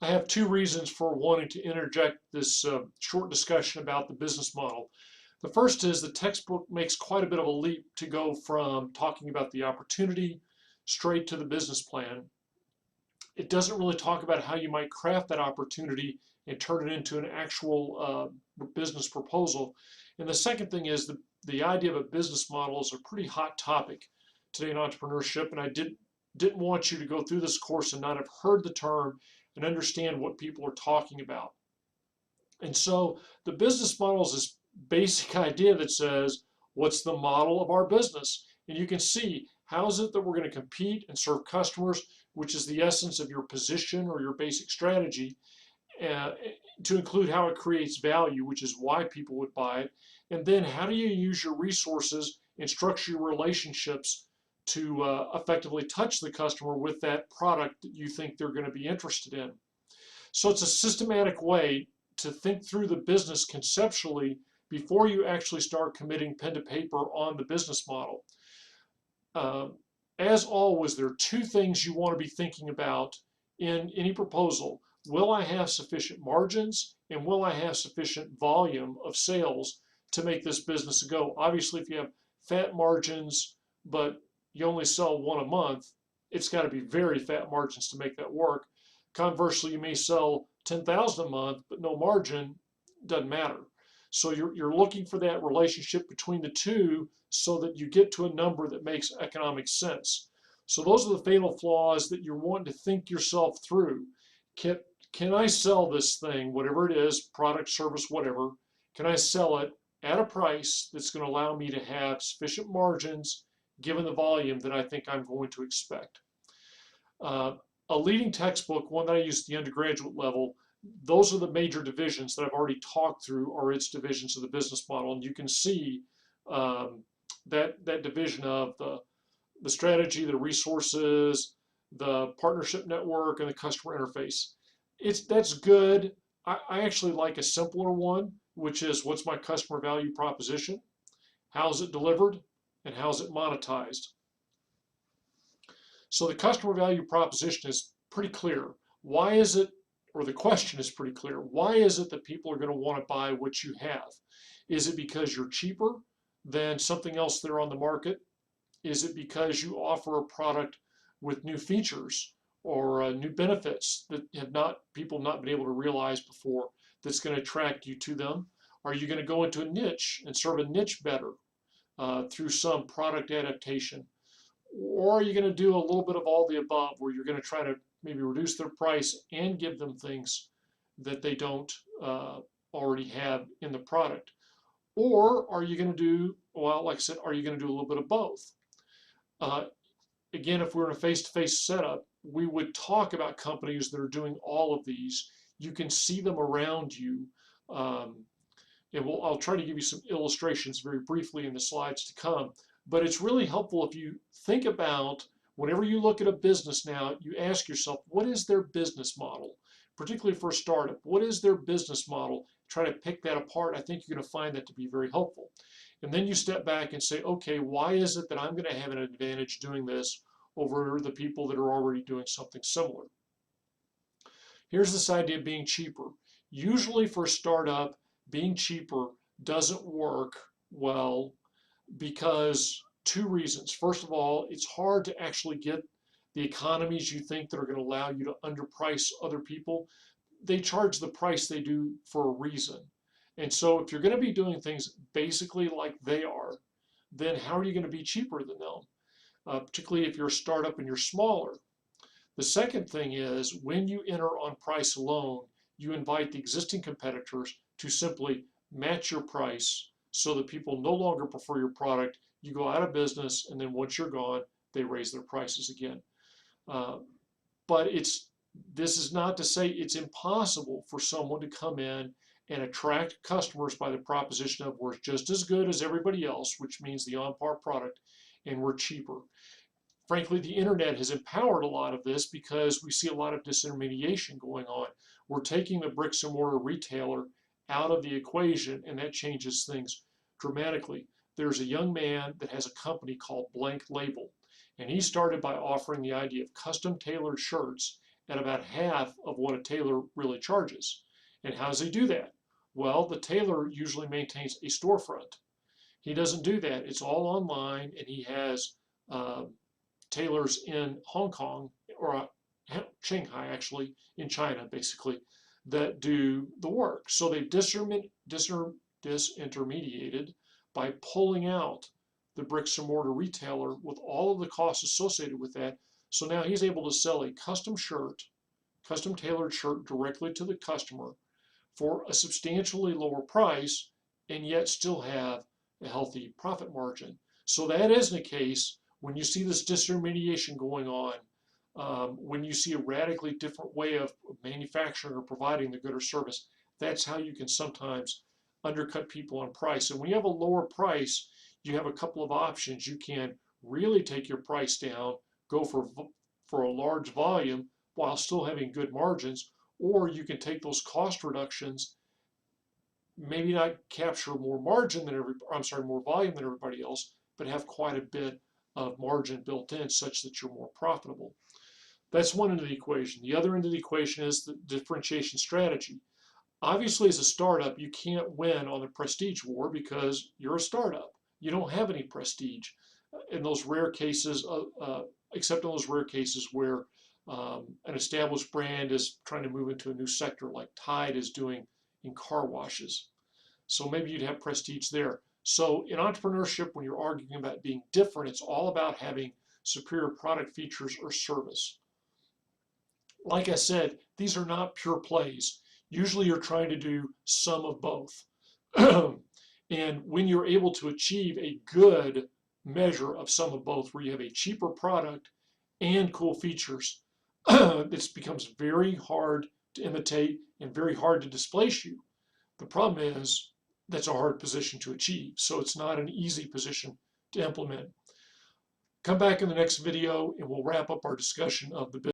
I have two reasons for wanting to interject this short discussion about the business model. The first is the textbook makes quite a bit of a leap to go from talking about the opportunity straight to the business plan. It doesn't really talk about how you might craft that opportunity and turn it into an actual business proposal. And the second thing is the idea of a business model is a pretty hot topic today in entrepreneurship. And didn't want you to go through this course and not have heard the term and understand what people are talking about. And so the business model is this basic idea that says, what's the model of our business? And you can see, how is it that we're going to compete and serve customers, which is the essence of your position or your basic strategy, uh, to include how it creates value, which is why people would buy it. And then how do you use your resources and structure your relationships to effectively touch the customer with that product that you think they're going to be interested in. So it's a systematic way to think through the business conceptually before you actually start committing pen to paper on the business model. Um, as always, there are two things you want to be thinking about in any proposal. Will I have sufficient margins, and will I have sufficient volume of sales to make this business go? Obviously, if you have fat margins, but you only sell one a month, it's got to be very fat margins to make that work. Conversely, you may sell 10,000 a month, but no margin, doesn't matter. So you're looking for that relationship between the two so that you get to a number that makes economic sense. So those are the fatal flaws that you're wanting to think yourself through. Can, can I sell this thing, whatever it is, product, service, whatever, can I sell it at a price that's going to allow me to have sufficient margins given the volume that I think I'm going to expect? Uh, a leading textbook, one that I use at the undergraduate level, those are the major divisions that I've already talked through, are its divisions of the business model. And you can see that division of the strategy, the resources, the partnership network, and the customer interface. That's good. I actually like a simpler one, which is, what's my customer value proposition? How is it delivered? And how is it monetized? So the customer value proposition is pretty clear. Why is it, or the question is pretty clear, why is it that people are going to want to buy what you have? Is it because you're cheaper than something else that are on the market? Is it because you offer a product with new features or new benefits that people have not been able to realize before, that's going to attract you to them? Are you going to go into a niche and serve a niche better through some product adaptation? Or are you going to do a little bit of all the above, where you're going to try to maybe reduce their price and give them things that they don't already have in the product? Or are you going to do, well, like I said, are you going to do a little bit of both? Uh, Again, if we're in a face-to-face setup, we would talk about companies that are doing all of these. You can see them around you. Um, and I'll try to give you some illustrations very briefly in the slides to come. But it's really helpful if you think about, whenever you look at a business now, you ask yourself, what is their business model? Particularly for a startup, what is their business model? Try to pick that apart. I think you're going to find that to be very helpful. And then you step back and say, okay, why is it that I'm going to have an advantage doing this over the people that are already doing something similar? Here's this idea of being cheaper. Usually for a startup, being cheaper doesn't work well because two reasons. First of all, it's hard to actually get the economies you think that are going to allow you to underprice other people. They charge the price they do for a reason. And so if you're going to be doing things basically like they are, then how are you going to be cheaper than them? Particularly if you're a startup and you're smaller. The second thing is, when you enter on price alone, you invite the existing competitors to simply match your price so that people no longer prefer your product. You go out of business, and then once you're gone, they raise their prices again. Uh, but this is not to say it's impossible for someone to come in and attract customers by the proposition of, we're just as good as everybody else, which means the on-par product, and we're cheaper. Frankly, the internet has empowered a lot of this because we see a lot of disintermediation going on. We're taking the bricks and mortar retailer out of the equation, and that changes things dramatically. There's a young man that has a company called Blank Label, and he started by offering the idea of custom tailored shirts, at about half of what a tailor really charges. And how does he do that? Well, the tailor usually maintains a storefront. He doesn't do that. It's all online, and he has tailors in Hong Kong, or Shanghai actually, in China basically, that do the work. So they've disintermediated by pulling out the bricks and mortar retailer with all of the costs associated with that. So now he's able to sell a custom shirt, custom tailored shirt directly to the customer for a substantially lower price, and yet still have a healthy profit margin. So that isn't a case when you see this disintermediation going on, when you see a radically different way of manufacturing or providing the good or service. That's how you can sometimes undercut people on price. And when you have a lower price, you have a couple of options. You can really take your price down, go for a large volume while still having good margins, or you can take those cost reductions, maybe not capture more margin than more volume than everybody else, but have quite a bit of margin built in such that you're more profitable. That's one end of the equation. The other end of the equation is the differentiation strategy. Obviously, as a startup, you can't win on the prestige war because you're a startup. You don't have any prestige in those rare cases, except in those rare cases where an established brand is trying to move into a new sector, like Tide is doing in car washes. So maybe you'd have prestige there. So in entrepreneurship, when you're arguing about being different, it's all about having superior product features or service. Like I said, these are not pure plays. Usually you're trying to do some of both. And when you're able to achieve a good measure of some of both, where you have a cheaper product and cool features, this becomes very hard to imitate and very hard to displace you. The problem is that's a hard position to achieve, so it's not an easy position to implement. Come back in the next video and we'll wrap up our discussion of the business.